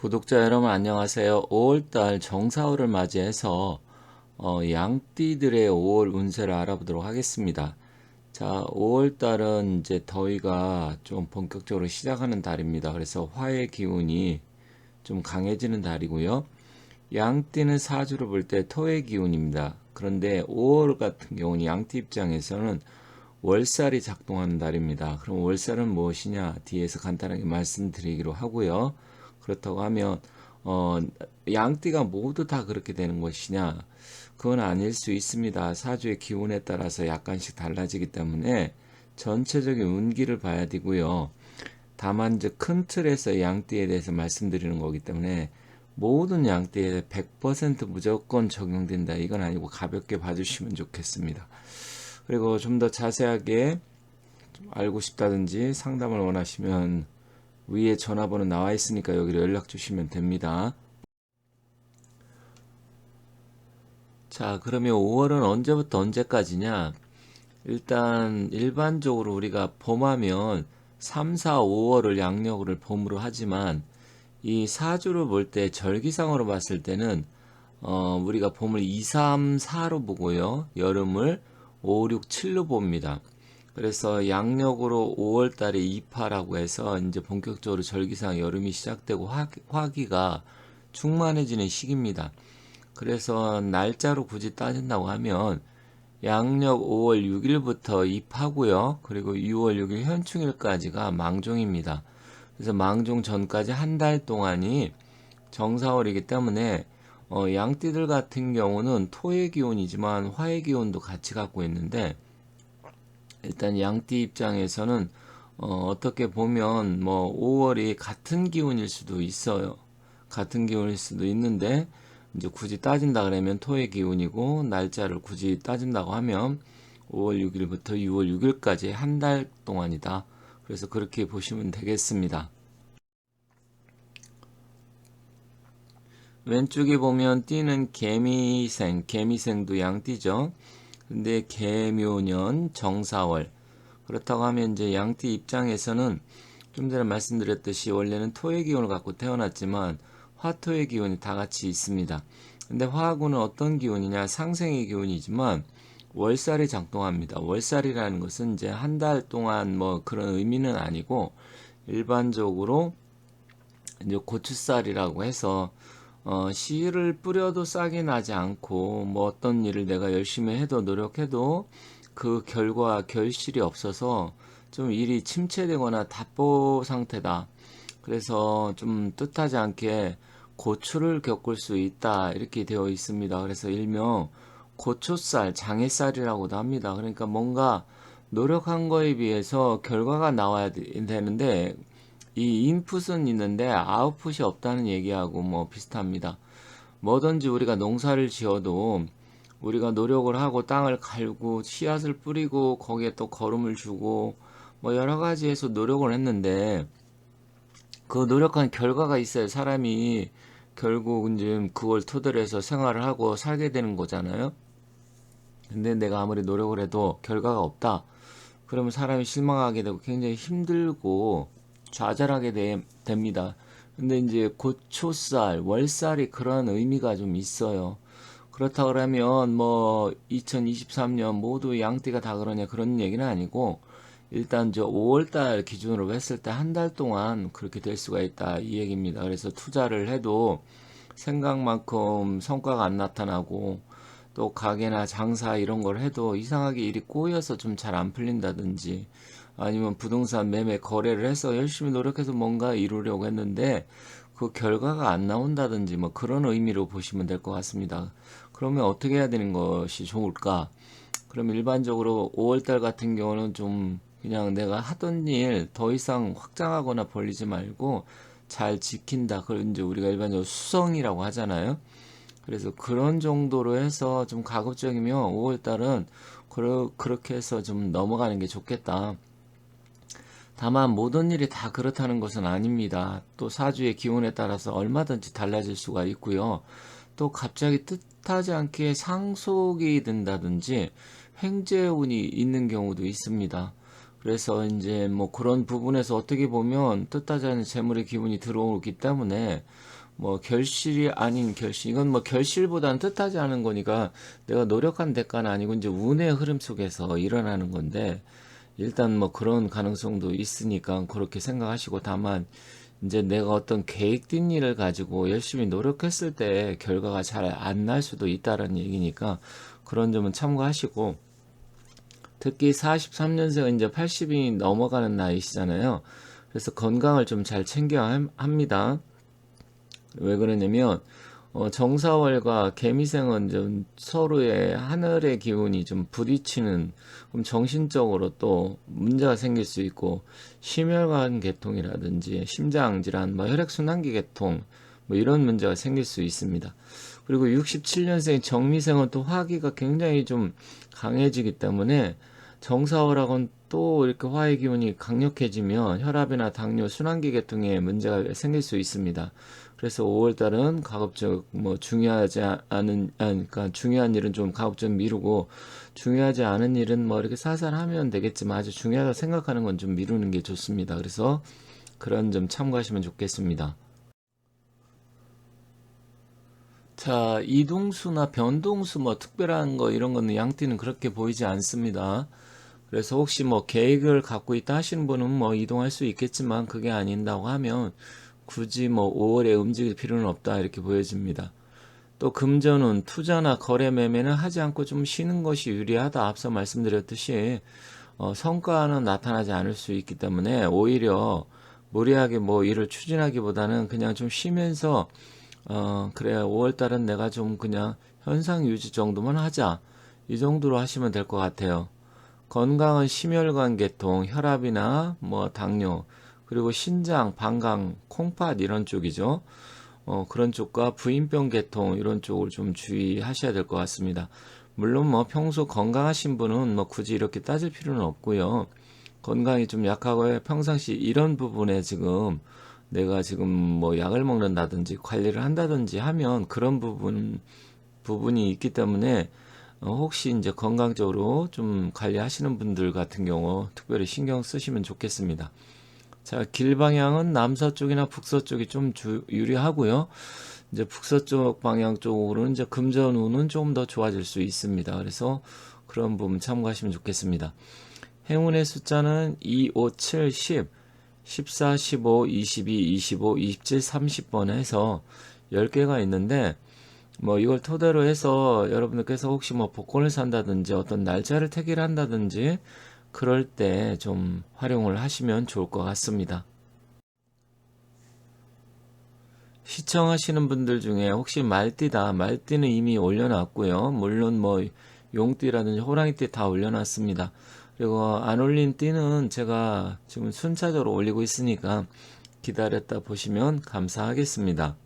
구독자 여러분 안녕하세요. 5월달 정사월을 맞이해서 양띠들의 5월 운세를 알아보도록 하겠습니다. 자, 5월달은 이제 더위가 좀 본격적으로 시작하는 달입니다. 그래서 화의 기운이 좀 강해지는 달이고요. 양띠는 사주를 볼 때 토의 기운입니다. 그런데 5월 같은 경우는 양띠 입장에서는 월살이 작동하는 달입니다. 그럼 월살은 무엇이냐? 뒤에서 간단하게 말씀드리기로 하고요. 그렇다고 하면 어, 양띠가 모두 다 그렇게 되는 것이냐? 그건 아닐 수 있습니다. 사주의 기운에 따라서 약간씩 달라지기 때문에 전체적인 운기를 봐야 되고요. 다만 이제 큰 틀에서 양띠에 대해서 말씀드리는 거기 때문에 모든 양띠에 100% 무조건 적용된다. 이건 아니고 가볍게 봐주시면 좋겠습니다. 그리고 좀 더 자세하게 좀 알고 싶다든지 상담을 원하시면 위에 전화번호 나와 있으니까 여기로 연락 주시면 됩니다. 자, 그러면 5월은 언제부터 언제까지냐? 일단 일반적으로 우리가 봄하면 3, 4, 5월을 양력을 봄으로 하지만 이 사주를 볼 때 절기상으로 봤을 때는 우리가 봄을 2, 3, 4로 보고요. 여름을 5, 6, 7로 봅니다. 그래서 양력으로 5월 달에 이파라고 해서 이제 본격적으로 절기상 여름이 시작되고 화기가 충만해지는 시기입니다. 그래서 날짜로 굳이 따진다고 하면 양력 5월 6일부터 입하고요. 그리고 6월 6일 현충일까지가 망종입니다. 그래서 망종 전까지 한 달 동안이 정사월이기 때문에 양띠들 같은 경우는 토의 기운이지만 화의 기운도 같이 갖고 있는데 일단 양띠 입장에서는 떻게 보면 뭐 5월이 같은 기운일 수도 있어요. 같은 기운일 수도 있는데 이제 굳이 따진다 그러면 토의 기운이고 날짜를 굳이 따진다고 하면 5월 6일부터 6월 6일까지 한 달 동안이다. 그래서 그렇게 보시면 되겠습니다. 왼쪽에 보면 띠는 개미생, 개미생도 양띠죠. 근데 개묘년 정사월. 그렇다고 하면 이제 양띠 입장에서는 좀 전에 말씀드렸듯이 원래는 토의 기운을 갖고 태어났지만 화토의 기운이 다 같이 있습니다. 근데 화하고는 어떤 기운이냐? 상생의 기운이지만 월살이 작동합니다. 월살이라는 것은 이제 한 달 동안 뭐 그런 의미는 아니고 일반적으로 이제 고추살이라고 해서 씨를 뿌려도 싹이 나지 않고 뭐 어떤 일을 내가 열심히 해도 노력해도 그 결과 결실이 없어서 좀 일이 침체되거나 답보 상태다. 그래서 좀 뜻하지 않게 고초를 겪을 수 있다. 이렇게 되어 있습니다. 그래서 일명 고초살, 장애살이라고도 합니다. 그러니까 뭔가 노력한 거에 비해서 결과가 나와야 되는데 이 인풋은 있는데 아웃풋이 없다는 얘기하고 뭐 비슷합니다. 뭐든지 우리가 농사를 지어도 우리가 노력을 하고 땅을 갈고 씨앗을 뿌리고 거기에 또 거름을 주고 뭐 여러 가지에서 노력을 했는데 그 노력한 결과가 있어야 사람이 결국 이제 그걸 토대로 해서 생활을 하고 살게 되는 거잖아요. 근데 내가 아무리 노력을 해도 결과가 없다. 그러면 사람이 실망하게 되고 굉장히 힘들고 좌절하게 됩니다. 근데 이제 고초살, 월살이 그런 의미가 좀 있어요. 그렇다 그러면 뭐 2023년 모두 양띠가 다 그러냐 그런 얘기는 아니고 일단 저 5월달 기준으로 했을 때 한 달 동안 그렇게 될 수가 있다 이 얘기입니다. 그래서 투자를 해도 생각만큼 성과가 안 나타나고 또 가게나 장사 이런 걸 해도 이상하게 일이 꼬여서 좀 잘 안 풀린다든지 아니면 부동산 매매 거래를 해서 열심히 노력해서 뭔가 이루려고 했는데 그 결과가 안 나온다든지 뭐 그런 의미로 보시면 될 것 같습니다. 그러면 어떻게 해야 되는 것이 좋을까? 그럼 일반적으로 5월달 같은 경우는 좀 그냥 내가 하던 일 더 이상 확장하거나 벌리지 말고 잘 지킨다. 그걸 이제 우리가 일반적으로 수성이라고 하잖아요. 그래서 그런 정도로 해서 좀 가급적이면 5월달은 그렇게 해서 좀 넘어가는 게 좋겠다. 다만 모든 일이 다 그렇다는 것은 아닙니다. 또 사주의 기운에 따라서 얼마든지 달라질 수가 있고요. 또 갑자기 뜻하지 않게 상속이 된다든지 횡재운이 있는 경우도 있습니다. 그래서 이제 뭐 그런 부분에서 어떻게 보면 뜻하지 않은 재물의 기운이 들어오기 때문에 뭐 결실이 아닌 결실, 이건 뭐 결실보다는 뜻하지 않은 거니까 내가 노력한 대가는 아니고 이제 운의 흐름 속에서 일어나는 건데, 일단 뭐 그런 가능성도 있으니까 그렇게 생각하시고, 다만 이제 내가 어떤 계획된 일을 가지고 열심히 노력했을 때 결과가 잘 안 날 수도 있다라는 얘기니까 그런 점은 참고하시고, 특히 43년생은 이제 80이 넘어가는 나이시잖아요. 그래서 건강을 좀 잘 챙겨야 합니다. 왜 그러냐면 정사월과 개미생은 좀 서로의 하늘의 기운이 좀 부딪히는, 그럼 정신적으로 또 문제가 생길 수 있고, 심혈관 계통이라든지 심장 질환, 뭐 혈액순환기 계통, 뭐 이런 문제가 생길 수 있습니다. 그리고 67년생 정미생은 또 화기가 굉장히 좀 강해지기 때문에, 정사월하고는 또 이렇게 화의 기운이 강력해지면 혈압이나 당뇨, 순환기 계통에 문제가 생길 수 있습니다. 그래서 5월달은 가급적 뭐 중요하지 않은, 그러니까 중요한 일은 좀 가급적 미루고, 중요하지 않은 일은 뭐 이렇게 살살 하면 되겠지만 아주 중요하다 생각하는 건 좀 미루는 게 좋습니다. 그래서 그런 점 참고하시면 좋겠습니다. 자, 이동수나 변동수 뭐 특별한 거 이런 거는 양띠는 그렇게 보이지 않습니다. 그래서 혹시 뭐 계획을 갖고 있다 하시는 분은 뭐 이동할 수 있겠지만, 그게 아닌다고 하면 굳이 뭐 5월에 움직일 필요는 없다 이렇게 보여집니다. 또 금전운, 투자나 거래 매매는 하지 않고 좀 쉬는 것이 유리하다. 앞서 말씀드렸듯이 성과는 나타나지 않을 수 있기 때문에 오히려 무리하게 뭐 일을 추진하기보다는 그냥 좀 쉬면서 그래 5월달은 내가 좀 그냥 현상 유지 정도만 하자, 이 정도로 하시면 될 것 같아요. 건강은 심혈관 계통, 혈압이나 뭐 당뇨, 그리고 신장, 방광, 콩팥 이런 쪽이죠. 그런 쪽과 부인병 계통 이런 쪽을 좀 주의하셔야 될 것 같습니다. 물론 뭐 평소 건강하신 분은 뭐 굳이 이렇게 따질 필요는 없고요. 건강이 좀 약하고 평상시 이런 부분에 지금 내가 지금 뭐 약을 먹는다든지 관리를 한다든지 하면 그런 부분이 있기 때문에 혹시 이제 건강적으로 좀 관리하시는 분들 같은 경우 특별히 신경 쓰시면 좋겠습니다. 자, 길 방향은 남서쪽이나 북서쪽이 좀 유리하고요. 이제 북서쪽 방향 쪽으로는 이제 금전운은 좀 더 좋아질 수 있습니다. 그래서 그런 부분 참고하시면 좋겠습니다. 행운의 숫자는 2, 5, 7, 10, 14, 15, 22, 25, 27, 30번 해서 10개가 있는데, 뭐 이걸 토대로 해서 여러분들께서 혹시 뭐 복권을 산다든지 어떤 날짜를 택일한다든지 그럴 때 좀 활용을 하시면 좋을 것 같습니다. 시청하시는 분들 중에 혹시 말띠다, 말띠는 이미 올려놨고요. 물론 뭐 용띠라든지 호랑이띠 다 올려놨습니다. 그리고 안 올린 띠는 제가 지금 순차적으로 올리고 있으니까 기다렸다 보시면 감사하겠습니다.